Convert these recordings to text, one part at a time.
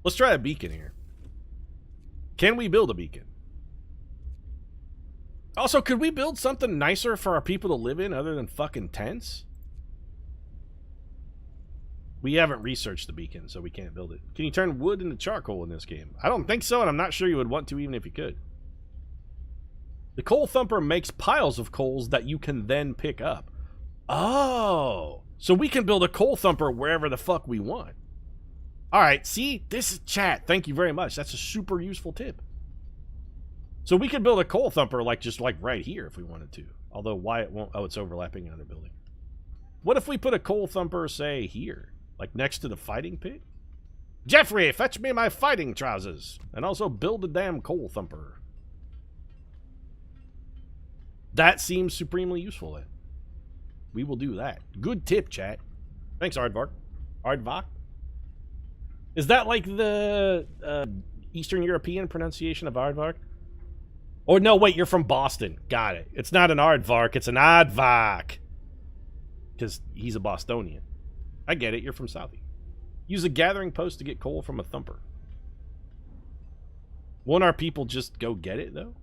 Let's try a beacon here. Can we build a beacon? Also, could we build something nicer for our people to live in other than fucking tents? We haven't researched the beacon, so we can't build it. Can you turn wood into charcoal in this game? I don't think so, and I'm not sure you would want to even if you could. The coal thumper makes piles of coals that you can then pick up. Oh, so we can build a coal thumper wherever the fuck we want. All right, see? This is chat. Thank you very much. That's a super useful tip. So we could build a coal thumper just right here if we wanted to. Although why it won't... Oh, it's overlapping another building. What if we put a coal thumper, say, here? Like next to the fighting pit? Jeffrey, fetch me my fighting trousers. And also build a damn coal thumper. That seems supremely useful then. We will do that. Good tip, chat. Thanks, Aardvark. Aardvark? Is that like the Eastern European pronunciation of Aardvark? Oh, no, wait, you're from Boston. Got it. It's not an Aardvark, it's an Aardvark. Because he's a Bostonian. I get it, you're from Southie. Use a gathering post to get coal from a thumper. Won't our people just go get it, though?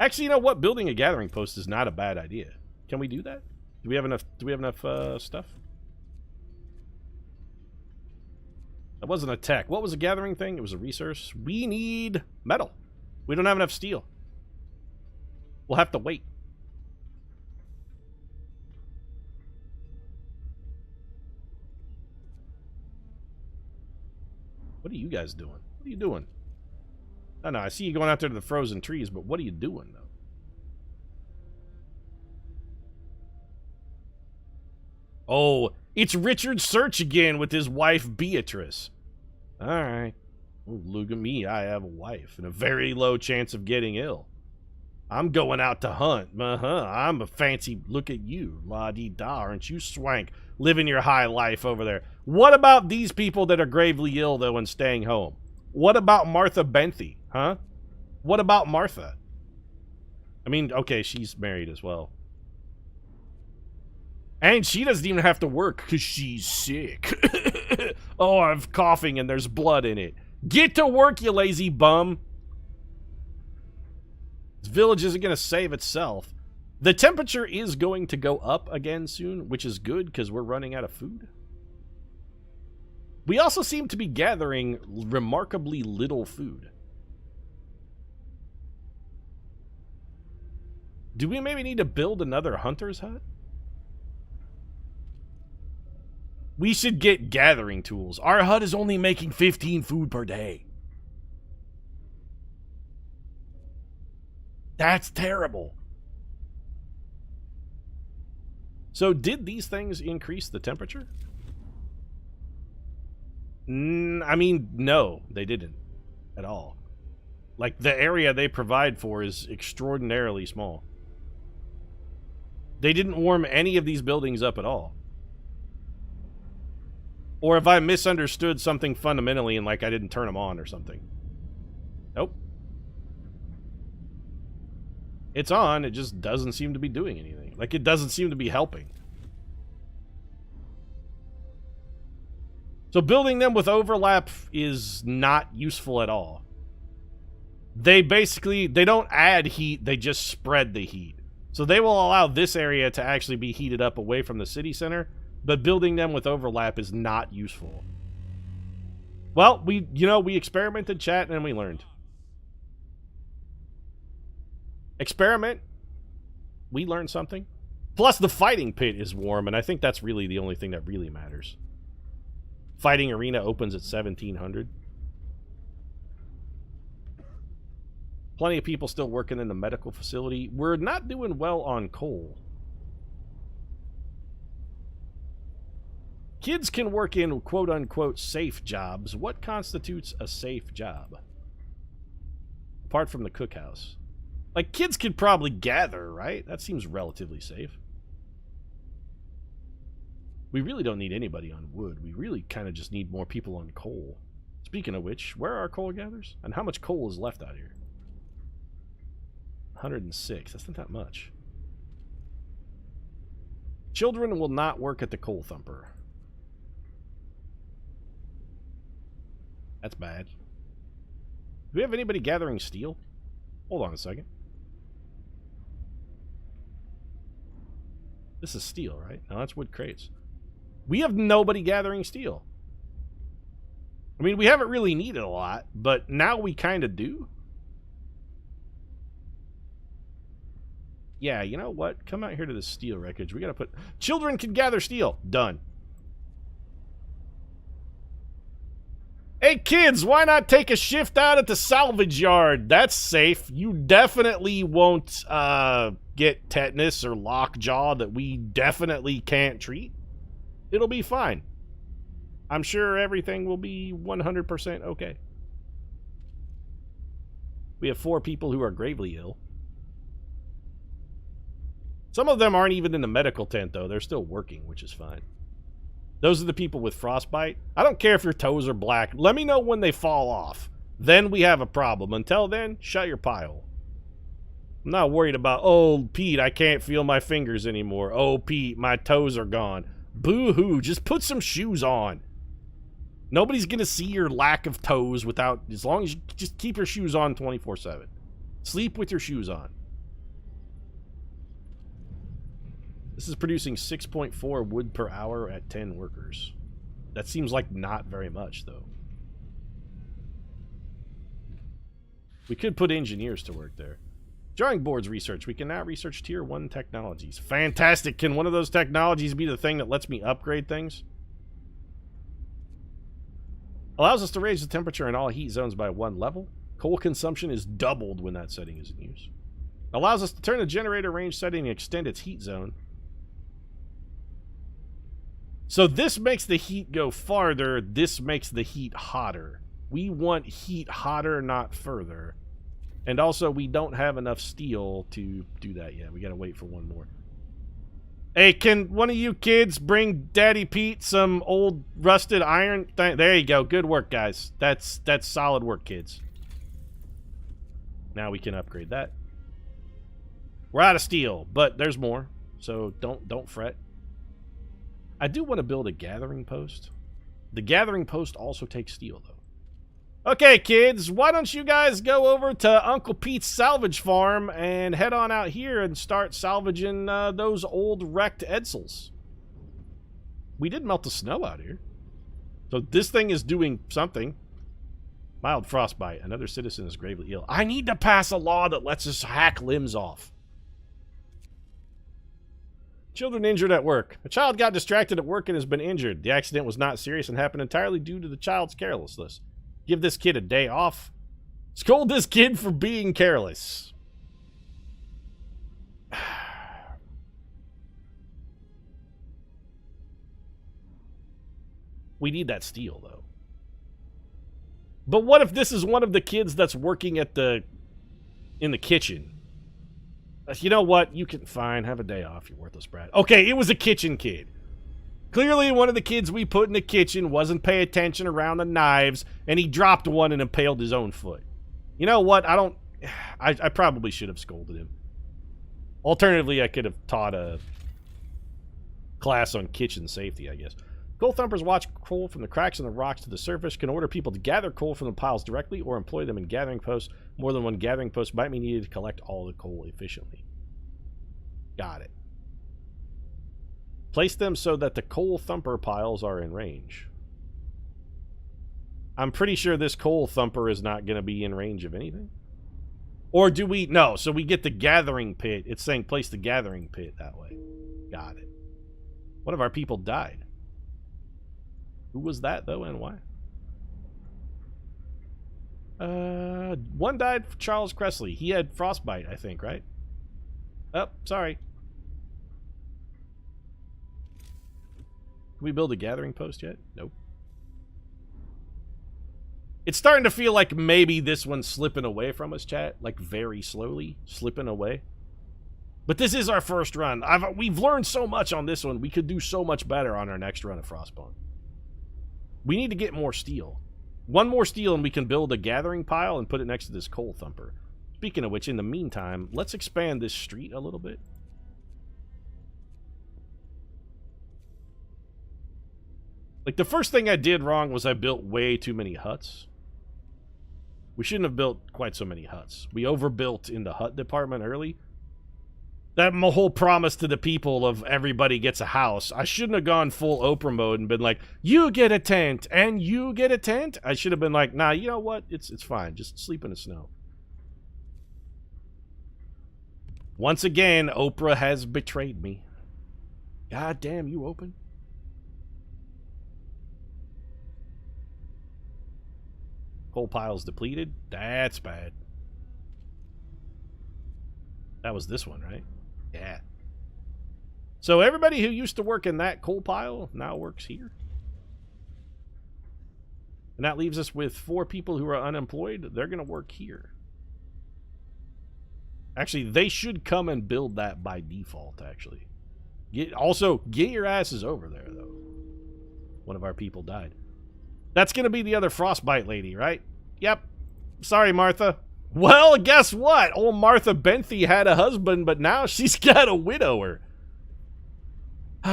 Actually, you know what? Building a gathering post is not a bad idea. Can we do that? Do we have enough stuff? That wasn't a tech. What was a gathering thing? It was a resource. We need metal. We don't have enough steel. We'll have to wait. What are you guys doing? What are you doing? I know, I see you going out there to the frozen trees, but what are you doing, though? Oh, it's Richard Search again with his wife, Beatrice. Alright. Oh, look at me, I have a wife and a very low chance of getting ill. I'm going out to hunt. I'm a fancy, look at you, la-dee-da, aren't you swank, living your high life over there. What about these people that are gravely ill, though, and staying home? What about Martha Benthy, huh? What about Martha? I mean, okay, she's married as well. And she doesn't even have to work because she's sick. Oh, I'm coughing and there's blood in it. Get to work, you lazy bum. This village isn't going to save itself. The temperature is going to go up again soon, which is good because we're running out of food. We also seem to be gathering remarkably little food. Do we maybe need to build another hunter's hut? We should get gathering tools. Our hut is only making 15 food per day. That's terrible. So did these things increase the temperature? I mean, no, they didn't at all. Like, the area they provide for is extraordinarily small. They didn't warm any of these buildings up at all. Or if I misunderstood something fundamentally and, like, I didn't turn them on or something. Nope. It's on, it just doesn't seem to be doing anything. Like, it doesn't seem to be helping. So building them with overlap is not useful at all. They basically, they don't add heat, they just spread the heat. So they will allow this area to actually be heated up away from the city center, but building them with overlap is not useful. Well, we experimented, chat, and we learned. Experiment. We learned something. Plus, the fighting pit is warm, and I think that's really the only thing that really matters. Fighting arena opens at 1700. Plenty of people still working in the medical facility. We're not doing well on coal. Kids can work in quote-unquote safe jobs. What constitutes a safe job? Apart from the cookhouse. Like, kids could probably gather, right? That seems relatively safe. We really don't need anybody on wood. We really kind of just need more people on coal. Speaking of which, where are our coal gatherers? And how much coal is left out here? 106. That's not that much. Children will not work at the coal thumper. That's bad. Do we have anybody gathering steel? Hold on a second. This is steel, right? No, that's wood crates. We have nobody gathering steel. I mean, we haven't really needed a lot, but now we kind of do. Yeah, you know what? Come out here to the steel wreckage. We gotta put... Children can gather steel. Done. Hey, kids, why not take a shift out at the salvage yard? That's safe. You definitely won't get tetanus or lockjaw that we definitely can't treat. It'll be fine. I'm sure everything will be 100% okay. We have 4 people who are gravely ill. Some of them aren't even in the medical tent, though. They're still working, which is fine. Those are the people with frostbite. I don't care if your toes are black. Let me know when they fall off. Then we have a problem. Until then, shut your pie hole. I'm not worried about, oh, Pete, I can't feel my fingers anymore. Oh, Pete, my toes are gone. Boo-hoo, just put some shoes on. Nobody's going to see your lack of toes without, as long as you just keep your shoes on 24/7. Sleep with your shoes on. This is producing 6.4 wood per hour at 10 workers. That seems like not very much, though. We could put engineers to work there. Drawing boards research. We can now research tier 1 technologies. Fantastic! Can one of those technologies be the thing that lets me upgrade things? Allows us to raise the temperature in all heat zones by 1 level. Coal consumption is doubled when that setting is in use. Allows us to turn the generator range setting and extend its heat zone. So this makes the heat go farther. This makes the heat hotter. We want heat hotter, not further. And also, we don't have enough steel to do that yet. We gotta wait for one more. Hey, can one of you kids bring Daddy Pete some old rusted iron? There you go. Good work, guys. That's solid work, kids. Now we can upgrade that. We're out of steel, but there's more. So don't fret. I do want to build a gathering post. The gathering post also takes steel, though. Okay, kids, why don't you guys go over to Uncle Pete's salvage farm and head on out here and start salvaging those old wrecked Edsels. We did melt the snow out here. So this thing is doing something. Mild frostbite. Another citizen is gravely ill. I need to pass a law that lets us hack limbs off. Children injured at work. A child got distracted at work and has been injured. The accident was not serious and happened entirely due to the child's carelessness. Give this kid a day off. Scold this kid for being careless. We need that steel, though. But what if this is one of the kids that's working at in the kitchen? You know what? You can, fine, have a day off, you worthless brat. Okay, it was a kitchen kid. Clearly, one of the kids we put in the kitchen wasn't paying attention around the knives, and he dropped one and impaled his own foot. You know what? I probably should have scolded him. Alternatively, I could have taught a class on kitchen safety, I guess. Coal thumpers watch coal from the cracks in the rocks to the surface, can order people to gather coal from the piles directly, or employ them in gathering posts. More than one gathering post might be needed to collect all the coal efficiently. Got it. Place them so that the coal thumper piles are in range. I'm pretty sure this coal thumper is not going to be in range of anything. Or do we? No, so we get the gathering pit. It's saying place the gathering pit that way. Got it. One of our people died. Who was that, though, and why? One died for Charles Cressley. He had frostbite, I think, right? Oh, sorry. Can we build a gathering post yet? Nope. It's starting to feel like maybe this one's slipping away from us, chat. Like, very slowly slipping away. But this is our first run. We've learned so much on this one. We could do so much better on our next run of Frostpunk. We need to get more steel. One more steel and we can build a gathering pile and put it next to this coal thumper. Speaking of which, in the meantime, let's expand this street a little bit. Like, the first thing I did wrong was I built way too many huts. We shouldn't have built quite so many huts. We overbuilt in the hut department early. That whole promise to the people of everybody gets a house. I shouldn't have gone full Oprah mode and been like, you get a tent and you get a tent. I should have been like, nah, you know what? It's fine. Just sleep in the snow. Once again, Oprah has betrayed me. God damn, you open. Coal pile's depleted. That's bad. That was this one, right? Yeah. So everybody who used to work in that coal pile now works here. And that leaves us with 4 people who are unemployed. They're going to work here. Actually, they should come and build that by default, actually. Also, get your asses over there, though. One of our people died. That's going to be the other frostbite lady, right? Yep. Sorry, Martha. Well, guess what? Old Martha Benthy had a husband, but now she's got a widower. You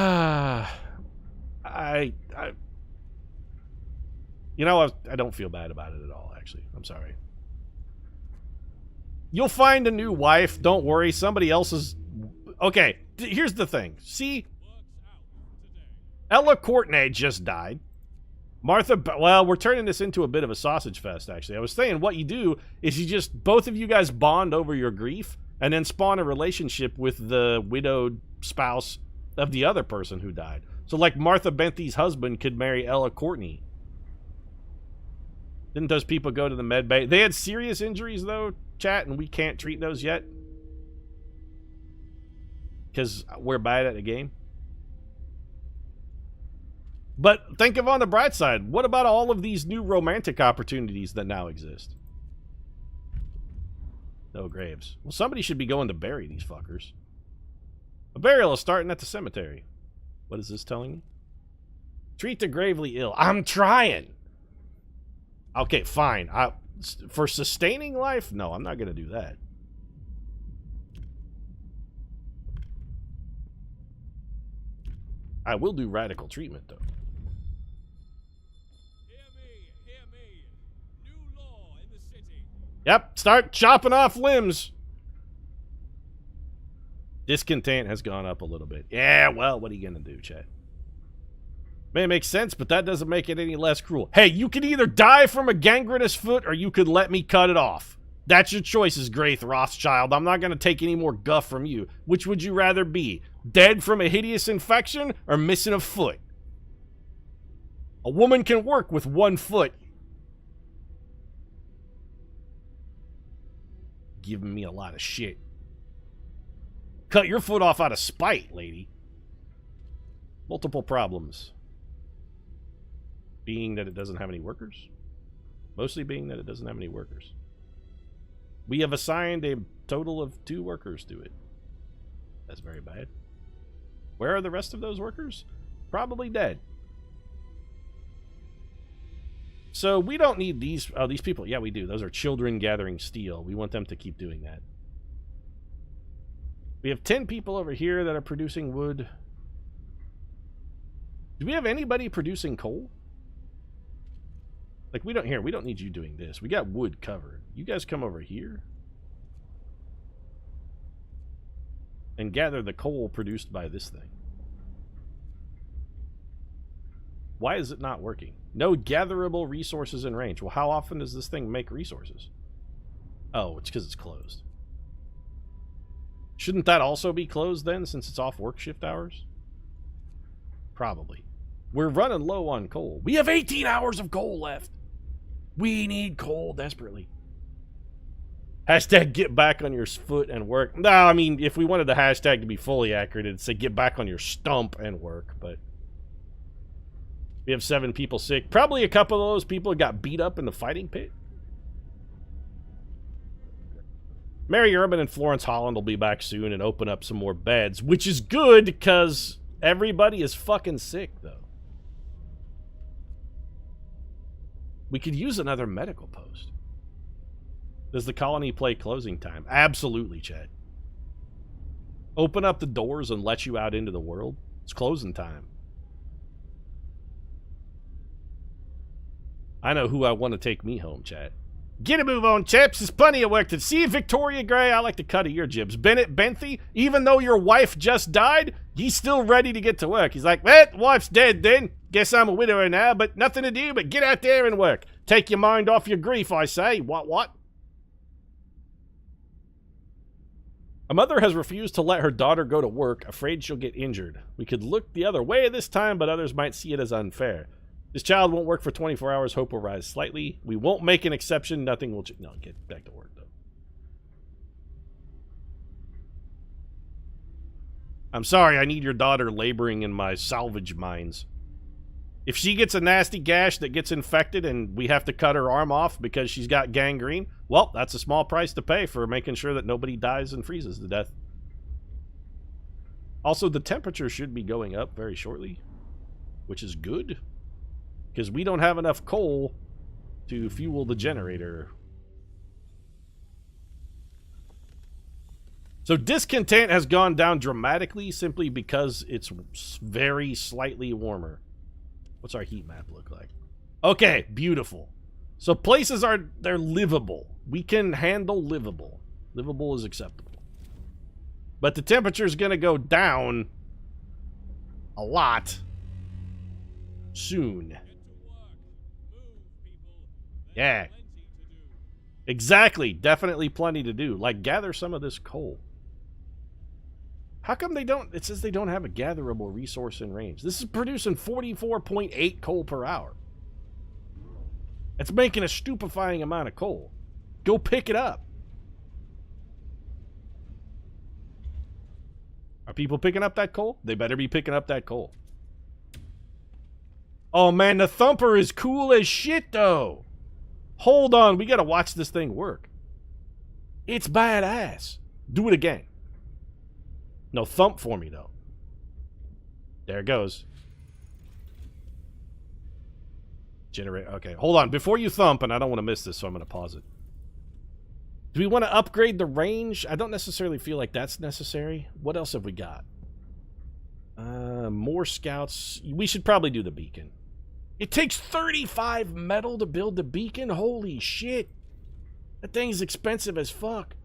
know, I don't feel bad about it at all, actually. I'm sorry. You'll find a new wife. Don't worry. Somebody else's... Okay, here's the thing. See? Ella Courtney just died. Martha, well, we're turning this into a bit of a sausage fest, actually. I was saying what you do is you just, both of you guys bond over your grief and then spawn a relationship with the widowed spouse of the other person who died. So, like, Martha Benthy's husband could marry Ella Courtney. Didn't those people go to the med bay? They had serious injuries, though, chat, and we can't treat those yet. Because we're bad at the game. But think of on the bright side. What about all of these new romantic opportunities that now exist? No graves. Well, somebody should be going to bury these fuckers. A burial is starting at the cemetery. What is this telling me? Treat the gravely ill. I'm trying. Okay, fine. For sustaining life? No, I'm not going to do that. I will do radical treatment, though. Hear me. New law in the city. Yep, start chopping off limbs. Discontent has gone up a little bit. Yeah, well, what are you going to do, chat? May make sense, but that doesn't make it any less cruel. Hey, you can either die from a gangrenous foot or you could let me cut it off. That's your choices, Graith Rothschild. I'm not going to take any more guff from you. Which would you rather be? Dead from a hideous infection or missing a foot? A woman can work with 1 foot. Giving me a lot of shit. Cut your foot off out of spite, lady. Multiple problems. Being that it doesn't have any workers. Mostly being that it doesn't have any workers. We have assigned a total of 2 workers to it. That's very bad. Where are the rest of those workers? Probably dead. So we don't need these... Oh, these people. Yeah, we do. Those are children gathering steel. We want them to keep doing that. We have 10 people over here that are producing wood. Do we have anybody producing coal? Like, we don't need you doing this. We got wood covered. You guys come over here and gather the coal produced by this thing. Why is it not working? No gatherable resources in range. Well, how often does this thing make resources? Oh, it's because it's closed. Shouldn't that also be closed then, since it's off work shift hours? Probably. We're running low on coal. We have 18 hours of coal left. We need coal desperately. Hashtag get back on your foot and work. No, I mean, if we wanted the hashtag to be fully accurate, it'd say get back on your stump and work, but... We have 7 people sick. Probably a couple of those people got beat up in the fighting pit. Mary Urban and Florence Holland will be back soon and open up some more beds, which is good because everybody is fucking sick, though. We could use another medical post. Does the colony play closing time? Absolutely, Chad. Open up the doors and let you out into the world. It's closing time. I know who I want to take me home, Chad. Get a move on, chaps. There's plenty of work to see. Victoria Gray, I like the cut of your jibs. Bennett Benthy, even though your wife just died, he's still ready to get to work. He's like, well, wife's dead then. Guess I'm a widower now, but nothing to do but get out there and work. Take your mind off your grief, I say. What? A mother has refused to let her daughter go to work, afraid she'll get injured. We could look the other way this time, but others might see it as unfair. This child won't work for 24 hours. Hope will rise slightly. We won't make an exception. Nothing will change. No, get back to work, though. I'm sorry. I need your daughter laboring in my salvage mines. If she gets a nasty gash that gets infected and we have to cut her arm off because she's got gangrene, well, that's a small price to pay for making sure that nobody dies and freezes to death. Also, the temperature should be going up very shortly, which is good. Because we don't have enough coal to fuel the generator. So discontent has gone down dramatically simply because it's very slightly warmer. What's our heat map look like? Okay, beautiful. So places they're livable. We can handle livable. Livable is acceptable. But the temperature is going to go down a lot soon. Yeah. Exactly. Definitely plenty to do. Like, gather some of this coal. How come they don't... It says they don't have a gatherable resource in range. This is producing 44.8 coal per hour. It's making a stupefying amount of coal. Go pick it up. Are people picking up that coal? They better be picking up that coal. Oh, man, the thumper is cool as shit, though. Hold on, we gotta watch this thing work. It's badass. Do it again. No, thump for me, though. There it goes. Generate, okay. Hold on, before you thump, and I don't want to miss this, so I'm gonna pause it. Do we want to upgrade the range? I don't necessarily feel like that's necessary. What else have we got? More scouts. We should probably do the beacon. It takes 35 metal to build the beacon? Holy shit. That thing's expensive as fuck.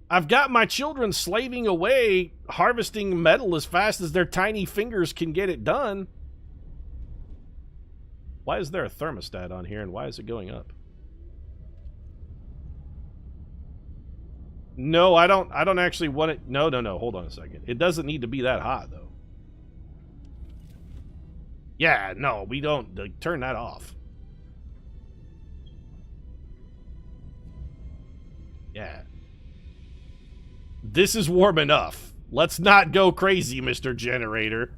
I've got my children slaving away, harvesting metal as fast as their tiny fingers can get it done. Why is there a thermostat on here and why is it going up? No, I don't actually want it. No, hold on a second. It doesn't need to be that hot, though. Yeah, no, we don't. Turn that off. Yeah. This is warm enough. Let's not go crazy, Mr. Generator.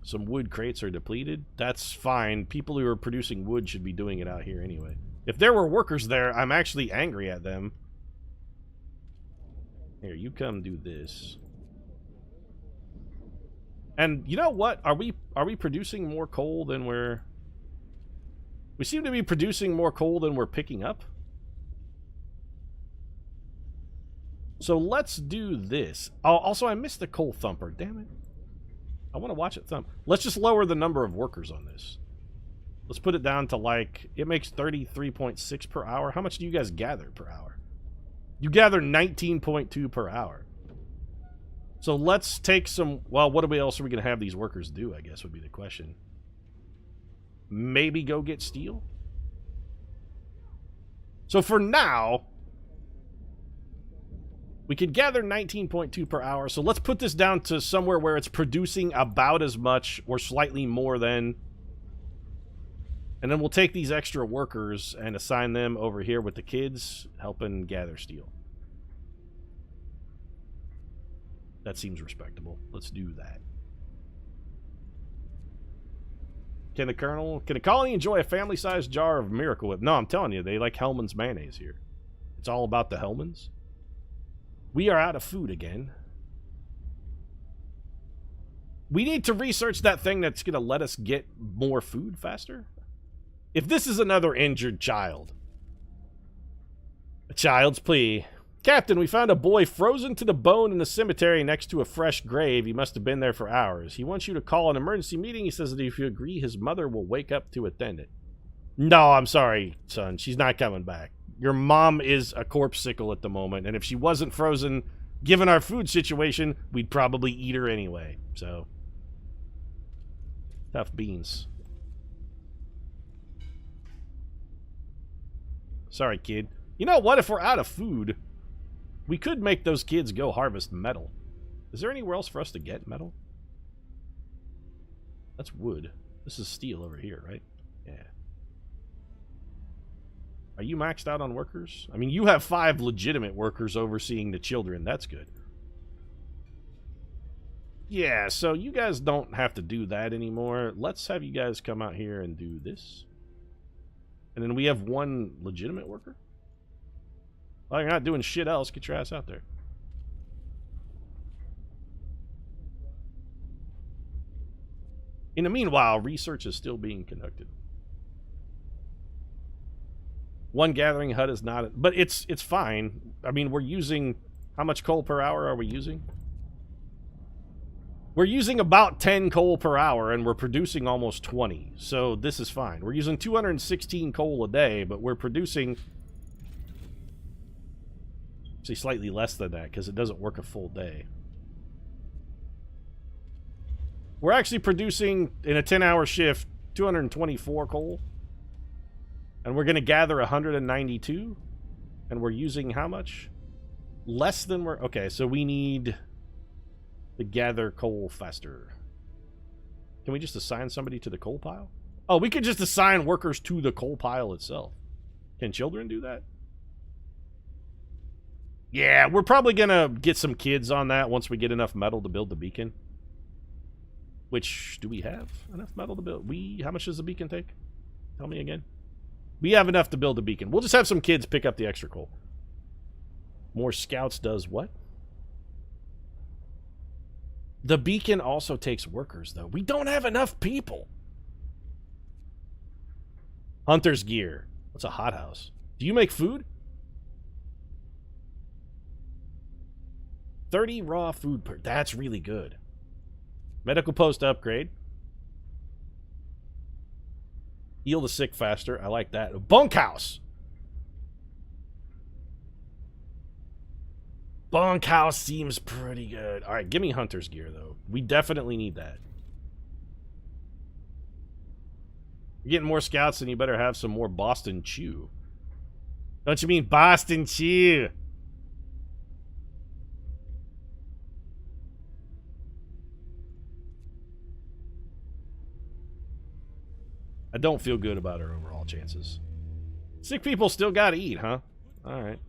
Some wood crates are depleted. That's fine. People who are producing wood should be doing it out here anyway. If there were workers there, I'm actually angry at them. Here, you come do this. And you know what? Are we producing more coal than we're... We seem to be producing more coal than we're picking up. So let's do this. Oh, also, I missed the coal thumper. Damn it. I want to watch it thump. Let's just lower the number of workers on this. Let's put it down to, like, it makes 33.6 per hour. How much do you guys gather per hour? You gather 19.2 per hour. So let's take some... Well, what else are we going to have these workers do, I guess, would be the question. Maybe go get steel? So for now... We could gather 19.2 per hour, so let's put this down to somewhere where it's producing about as much or slightly more than. And then we'll take these extra workers and assign them over here with the kids helping gather steel. That seems respectable. Let's do that. Can a colony enjoy a family-sized jar of Miracle Whip? No, I'm telling you, they like Hellman's mayonnaise here. It's all about the Hellmans. We are out of food again. We need to research that thing that's going to let us get more food faster. If this is another injured child. A child's plea. Captain, we found a boy frozen to the bone in the cemetery next to a fresh grave. He must have been there for hours. He wants you to call an emergency meeting. He says that if you agree, his mother will wake up to attend it. No, I'm sorry, son. She's not coming back. Your mom is a corpse-sickle at the moment, and if she wasn't frozen, given our food situation, we'd probably eat her anyway. So, tough beans. Sorry, kid. You know what? If we're out of food, we could make those kids go harvest metal. Is there anywhere else for us to get metal? That's wood. This is steel over here, right? Yeah. Are you maxed out on workers? I mean, you have 5 legitimate workers overseeing the children. That's good. Yeah, so you guys don't have to do that anymore. Let's have you guys come out here and do this. And then we have 1 legitimate worker? Well, you're not doing shit else. Get your ass out there. In the meanwhile, research is still being conducted. 1 gathering hut is not... But it's fine. I mean, we're using... How much coal per hour are we using? We're using about 10 coal per hour, and we're producing almost 20. So this is fine. We're using 216 coal a day, but we're producing... Actually, slightly less than that, because it doesn't work a full day. We're actually producing, in a 10-hour shift, 224 coal. And we're going to gather 192. And we're using how much? Less than we're... Okay, so we need to gather coal faster. Can we just assign somebody to the coal pile? Oh, we could just assign workers to the coal pile itself. Can children do that? Yeah, we're probably going to get some kids on that once we get enough metal to build the beacon. Which, do we have enough metal to build? How much does the beacon take? Tell me again. We have enough to build a beacon. We'll just have some kids pick up the extra coal. More scouts does what? The beacon also takes workers, though. We don't have enough people. Hunter's gear. What's a hothouse? Do you make food? 30 raw food per... That's really good. Medical post upgrade. Heal the sick faster. I like that. Bunkhouse. Bunkhouse seems pretty good. All right, give me hunter's gear, though. We definitely need that. You're getting more scouts, and you better have some more Boston Chew. Don't you mean Boston Chew? I don't feel good about our overall chances. Sick people still gotta eat, huh? Alright.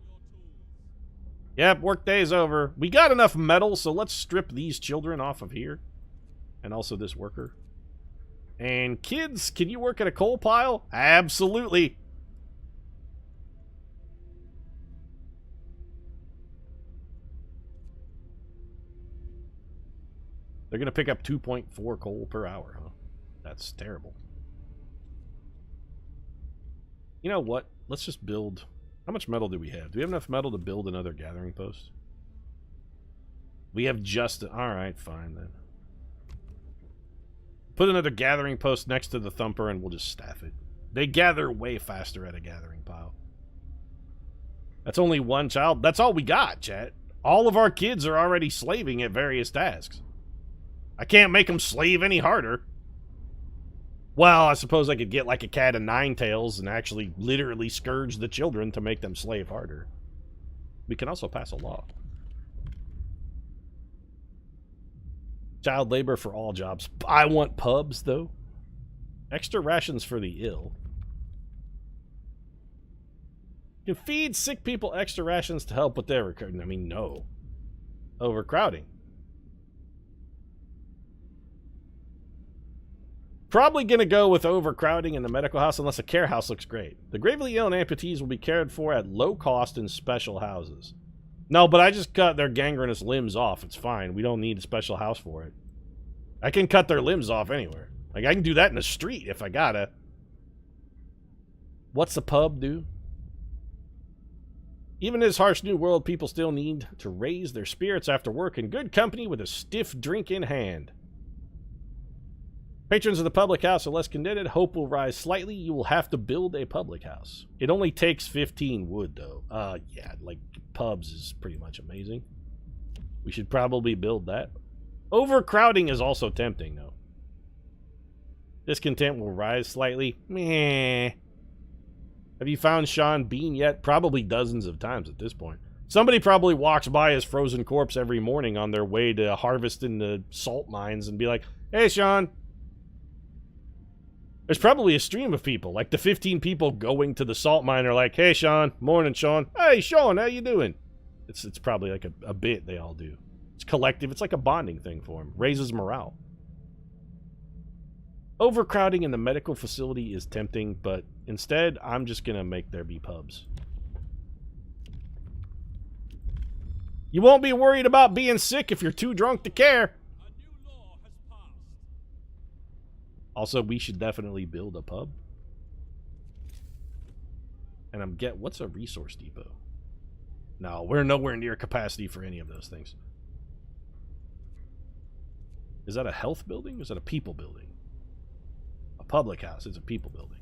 Yep, work day's over. We got enough metal, so let's strip these children off of here. And also this worker. And kids, can you work at a coal pile? Absolutely. They're gonna pick up 2.4 coal per hour, huh? That's terrible. You know what? Let's just build... How much metal do we have? Do we have enough metal to build another gathering post? We have just... Alright, fine then. Put another gathering post next to the thumper and we'll just staff it. They gather way faster at a gathering pile. That's only 1 child. That's all we got, chat. All of our kids are already slaving at various tasks. I can't make them slave any harder. Well, I suppose I could get like a cat of 9 tails and actually literally scourge the children to make them slave harder. We can also pass a law. Child labor for all jobs. I want pubs, though. Extra rations for the ill. You can feed sick people extra rations to help with their recurring. I mean, no. Overcrowding. Probably going to go with overcrowding in the medical house unless a care house looks great. The gravely ill and amputees will be cared for at low cost in special houses. No, but I just cut their gangrenous limbs off. It's fine. We don't need a special house for it. I can cut their limbs off anywhere. Like, I can do that in the street if I gotta. What's the pub do? Even in this harsh new world, people still need to raise their spirits after work in good company with a stiff drink in hand. Patrons of the public house are less contented. Hope will rise slightly. You will have to build a public house. It only takes 15 wood, though. Yeah, like, pubs is pretty much amazing. We should probably build that. Overcrowding is also tempting, though. Discontent will rise slightly. Meh. Have you found Sean Bean yet? Probably dozens of times at this point. Somebody probably walks by his frozen corpse every morning on their way to harvesting the salt mines and be like, hey, Sean. There's probably a stream of people. Like the 15 people going to the salt mine are like, hey, Sean. Morning, Sean. Hey, Sean, how you doing? It's probably like a bit they all do. It's collective. It's like a bonding thing for them. Raises morale. Overcrowding in the medical facility is tempting, but instead, I'm just going to make there be pubs. You won't be worried about being sick if you're too drunk to care. A new law has passed. Also, we should definitely build a pub. And what's a resource depot? No, we're nowhere near capacity for any of those things. Is that a health building or is that a people building? A public house is a people building.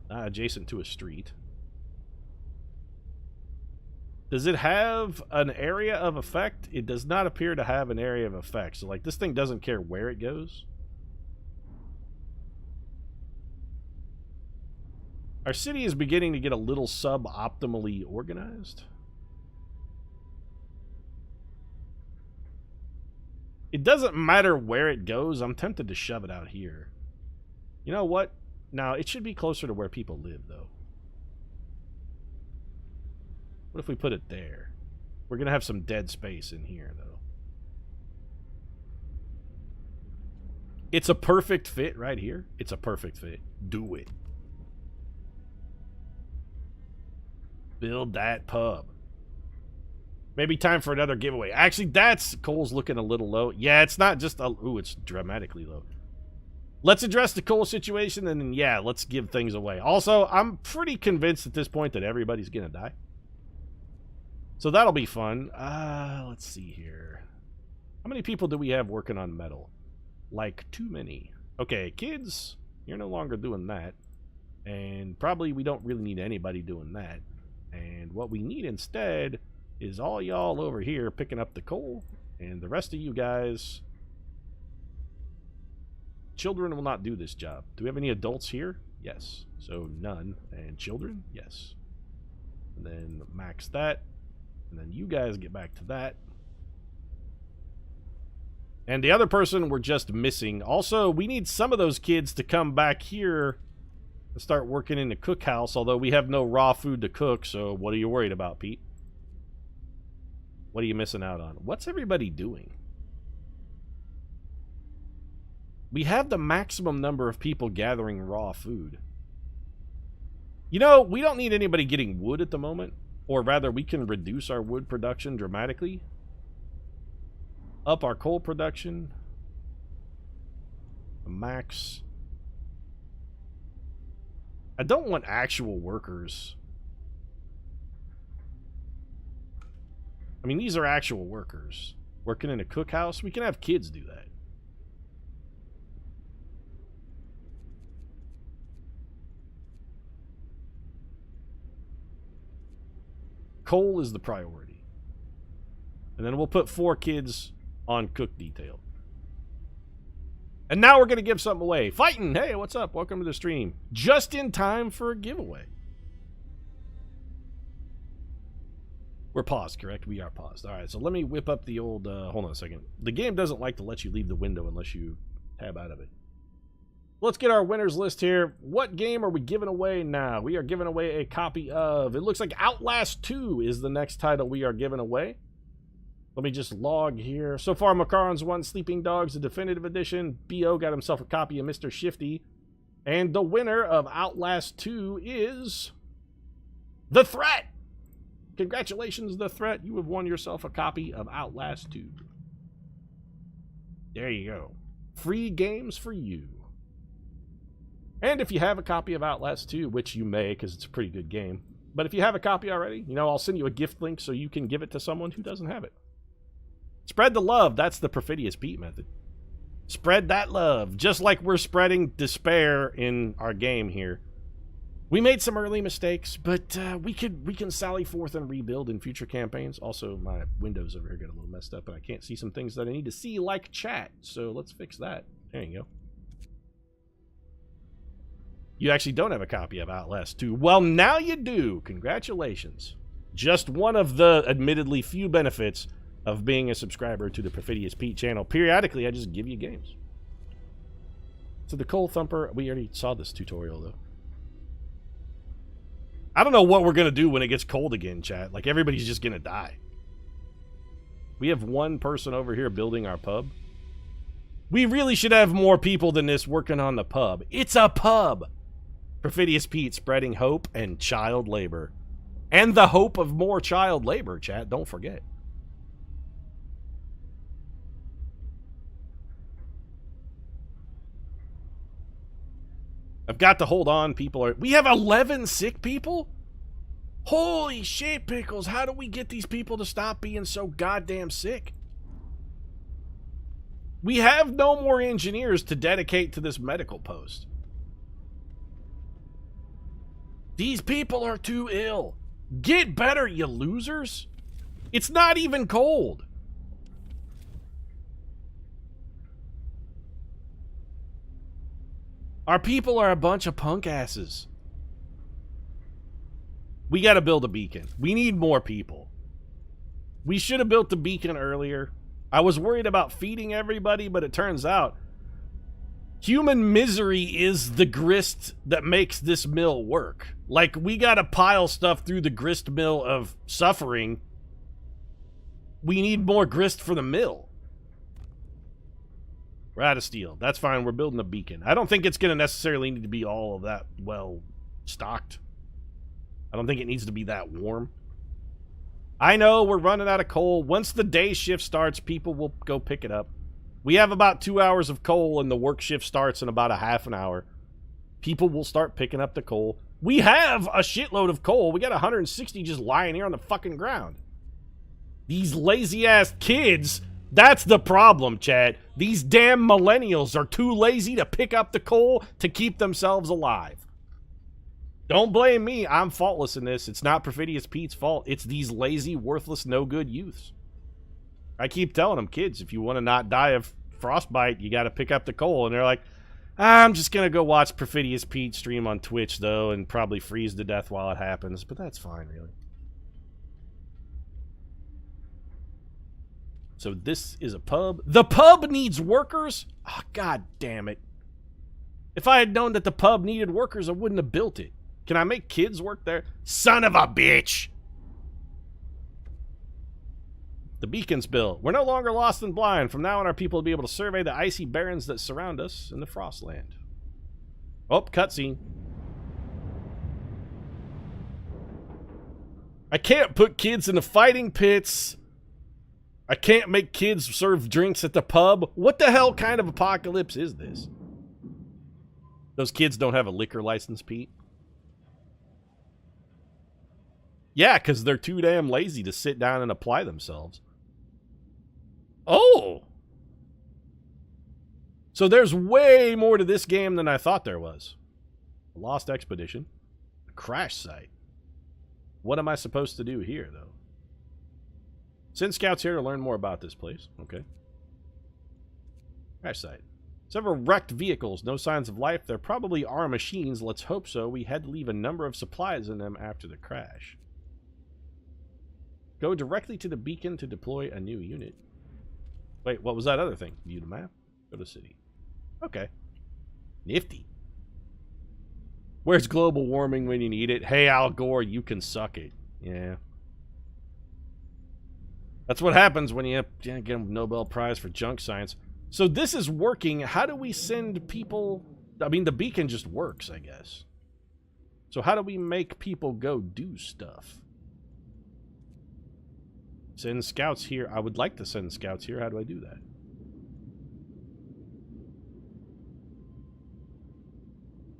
Adjacent to a street. Does it have an area of effect? It does not appear to have an area of effect. So, like, this thing doesn't care where it goes. Our city is beginning to get a little suboptimally organized. It doesn't matter where it goes. I'm tempted to shove it out here. You know what? Now, it should be closer to where people live, though. What if we put it there? We're going to have some dead space in here, though. It's a perfect fit right here. It's a perfect fit. Do it. Build that pub. Maybe time for another giveaway. Actually, Cole's looking a little low. Yeah, it's not just ooh, it's dramatically low. Let's address the Cole situation, and then, yeah, let's give things away. Also, I'm pretty convinced at this point that everybody's going to die. So that'll be fun. Let's see here. How many people do we have working on metal? Like, too many. Okay, kids, you're no longer doing that. And probably we don't really need anybody doing that. And what we need instead is all y'all over here picking up the coal. And the rest of you guys... Children will not do this job. Do we have any adults here? Yes. So none. And children? Yes. And then max that. And then you guys get back to that. And the other person we're just missing. Also, we need some of those kids to come back here and start working in the cookhouse, although we have no raw food to cook, so what are you worried about, Pete? What are you missing out on? What's everybody doing? We have the maximum number of people gathering raw food. You know, we don't need anybody getting wood at the moment. Or rather, we can reduce our wood production dramatically. Up our coal production. Max. I don't want actual workers. I mean, these are actual workers. Working in a cookhouse. We can have kids do that. Coal is the priority. And then we'll put 4 kids on cook detail. And now we're going to give something away. Fighting! Hey, what's up? Welcome to the stream. Just in time for a giveaway. We're paused, correct? We are paused. Alright, so let me whip up the old... hold on a second. The game doesn't like to let you leave the window unless you tab out of it. Let's get our winners list here. What game are we giving away now? We are giving away a copy of... It looks like Outlast 2 is the next title we are giving away. Let me just log here. So far, Macaron's won Sleeping Dogs, the Definitive Edition. B.O. got himself a copy of Mr. Shifty. And the winner of Outlast 2 is... The Threat! Congratulations, The Threat. You have won yourself a copy of Outlast 2. There you go. Free games for you. And if you have a copy of Outlast 2, which you may because it's a pretty good game, But if you have a copy already, you know, I'll send you a gift link so you can give it to someone who doesn't have it. Spread the love. That's the Perfidious Pete method. Spread that love, just like we're spreading despair in our game here. We made some early mistakes, but we can sally forth and rebuild in future campaigns. Also, my windows over here got a little messed up, and I can't see some things that I need to see, like chat. So let's fix that. There you go. You actually don't have a copy of Outlast 2. Well, now you do. Congratulations. Just one of the admittedly few benefits of being a subscriber to the Perfidious Pete channel. Periodically, I just give you games. So the Coal Thumper, we already saw this tutorial, though. I don't know what we're going to do when it gets cold again, chat. Like, everybody's just going to die. We have one person over here building our pub. We really should have more people than this working on the pub. It's a pub! Perfidious Pete spreading hope and child labor. And the hope of more child labor, chat. Don't forget. I've got to hold on. People are... We have 11 sick people? Holy shit, Pickles. How do we get these people to stop being so goddamn sick? We have no more engineers to dedicate to this medical post. These people are too ill. Get better, you losers. It's not even cold. Our people are a bunch of punk asses. We gotta build a beacon. We need more people. We should have built the beacon earlier. I was worried about feeding everybody, but it turns out human misery is the grist that makes this mill work. Like, we gotta pile stuff through the grist mill of suffering. We need more grist for the mill. We're out of steel. That's fine. We're building a beacon. I don't think it's going to necessarily need to be all of that well stocked. I don't think it needs to be that warm. I know we're running out of coal. Once the day shift starts, people will go pick it up. We have about 2 hours of coal, and the work shift starts in about a half an hour. People will start picking up the coal. We have a shitload of coal. We got 160 just lying here on the fucking ground. These lazy-ass kids... That's the problem, Chad. These damn millennials are too lazy to pick up the coal to keep themselves alive. Don't blame me. I'm faultless in this. It's not Perfidious Pete's fault. It's these lazy, worthless, no-good youths. I keep telling them, kids, if you want to not die of frostbite, you got to pick up the coal. And they're like, I'm just going to go watch Perfidious Pete stream on Twitch, though, and probably freeze to death while it happens. But that's fine, really. So this is a pub. The pub needs workers? Oh, God damn it. If I had known that the pub needed workers, I wouldn't have built it. Can I make kids work there? Son of a bitch! The beacon's built. We're no longer lost and blind. From now on, our people will be able to survey the icy barrens that surround us in the Frostland. Oh, cutscene. I can't put kids in the fighting pits. I can't make kids serve drinks at the pub. What the hell kind of apocalypse is this? Those kids don't have a liquor license, Pete? Yeah, because they're too damn lazy to sit down and apply themselves. Oh! So there's way more to this game than I thought there was. A lost expedition. A crash site. What am I supposed to do here, though? Send scouts here to learn more about this place. Okay. Crash site. Several wrecked vehicles. No signs of life. There probably are machines. Let's hope so. We had to leave a number of supplies in them after the crash. Go directly to the beacon to deploy a new unit. Wait, what was that other thing? View the map. Go to city. Okay. Nifty. Where's global warming when you need it? Hey, Al Gore, you can suck it. Yeah. That's what happens when you get a Nobel Prize for junk science. So this is working. How do we send people... I mean, the beacon just works, I guess. So how do we make people go do stuff? Send scouts here. I would like to send scouts here. How do I do that?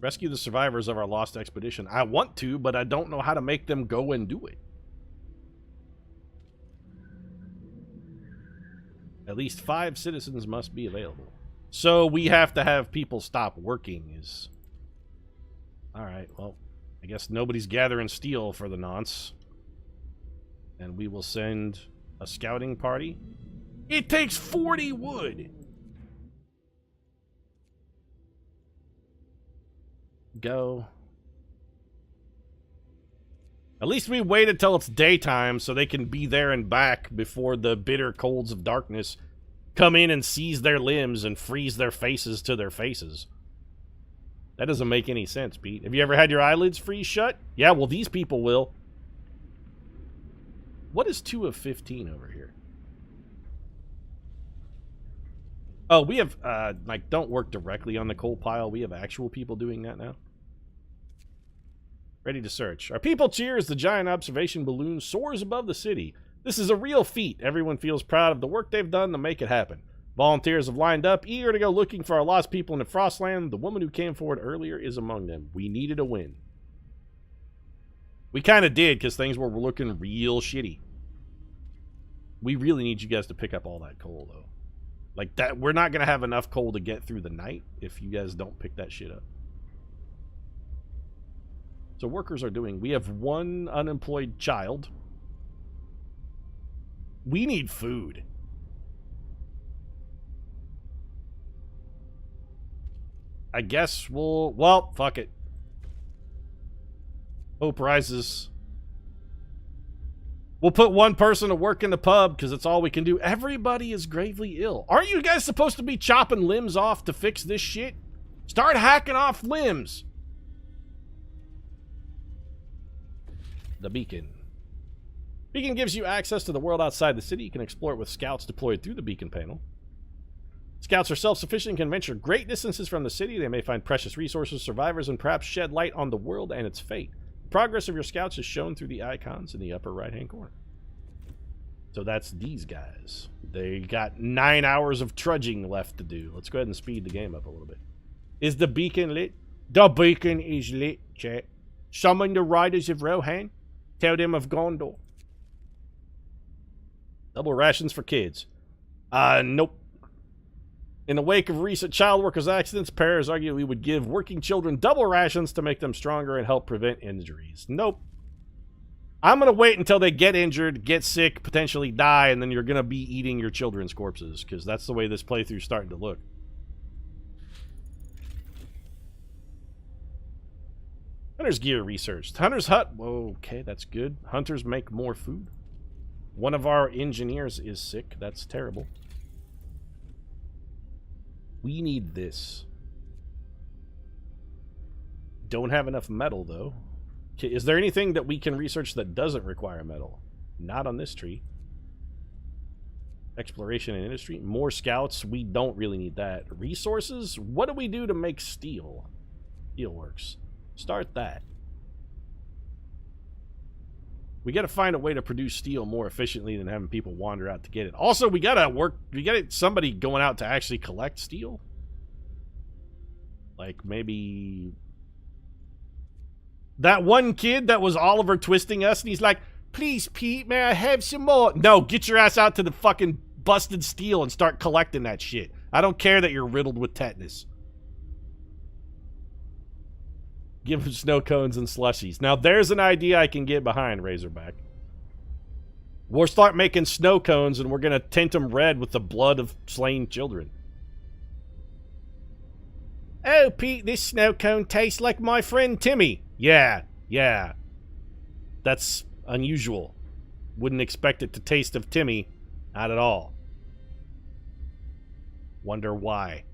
Rescue the survivors of our lost expedition. I want to, but I don't know how to make them go and do it. At least 5 citizens must be available. So we have to have people stop working is... Alright, well, I guess nobody's gathering steel for the nonce. And we will send a scouting party. It takes 40 wood! Go. At least we waited till it's daytime so they can be there and back before the bitter colds of darkness come in and seize their limbs and freeze their faces to their faces. That doesn't make any sense, Pete. Have you ever had your eyelids freeze shut? Yeah, well, these people will. What is 2 of 15 over here? Oh, we have, like, don't work directly on the coal pile. We have actual people doing that now. Ready to search. Our people cheer as the giant observation balloon soars above the city. This is a real feat. Everyone feels proud of the work they've done to make it happen. Volunteers have lined up, eager to go looking for our lost people in the Frostland. The woman who came forward earlier is among them. We needed a win. We kind of did, because things were looking real shitty. We really need you guys to pick up all that coal, though. Like, that, we're not going to have enough coal to get through the night if you guys don't pick that shit up. So workers are doing... We have 1 unemployed child. We need food. I guess we'll... Well, fuck it. Hope rises. We'll put 1 person to work in the pub because it's all we can do. Everybody is gravely ill. Aren't you guys supposed to be chopping limbs off to fix this shit? Start hacking off limbs. The beacon. Beacon gives you access to the world outside the city. You can explore it with scouts deployed through the beacon panel. Scouts are self-sufficient and can venture great distances from the city. They may find precious resources, survivors, and perhaps shed light on the world and its fate. Progress of your scouts is shown through the icons in the upper right-hand corner. So that's these guys. They got 9 hours of trudging left to do. Let's go ahead and speed the game up a little bit. Is the beacon lit? The beacon is lit, chat. Summon the riders of Rohan. Tell them of Gondor. Double rations for kids. Nope. In the wake of recent child workers' accidents, parents argue we would give working children double rations to make them stronger and help prevent injuries. Nope. I'm going to wait until they get injured, get sick, potentially die, and then you're going to be eating your children's corpses, because that's the way this playthrough's starting to look. Hunter's gear researched. Hunter's hut. Whoa, okay, that's good. Hunters make more food. One of our engineers is sick. That's terrible. We need this. Don't have enough metal, though. Okay, is there anything that we can research that doesn't require metal? Not on this tree. Exploration and industry. More scouts. We don't really need that. Resources? What do we do to make steel? Steelworks. Start that. We got to find a way to produce steel more efficiently than having people wander out to get it. Also, we got somebody going out to actually collect steel. Like, maybe... That one kid that was Oliver twisting us, and he's like, please, Pete, may I have some more? No, get your ass out to the fucking busted steel and start collecting that shit. I don't care that you're riddled with tetanus. Give him snow cones and slushies. Now, there's an idea I can get behind, Razorback. We'll start making snow cones, and we're going to tint them red with the blood of slain children. Oh, Pete, this snow cone tastes like my friend Timmy. Yeah. That's unusual. Wouldn't expect it to taste of Timmy. Not at all. Wonder why.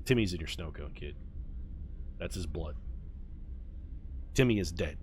Timmy's in your snow cone, kid. That's his blood. Timmy is dead.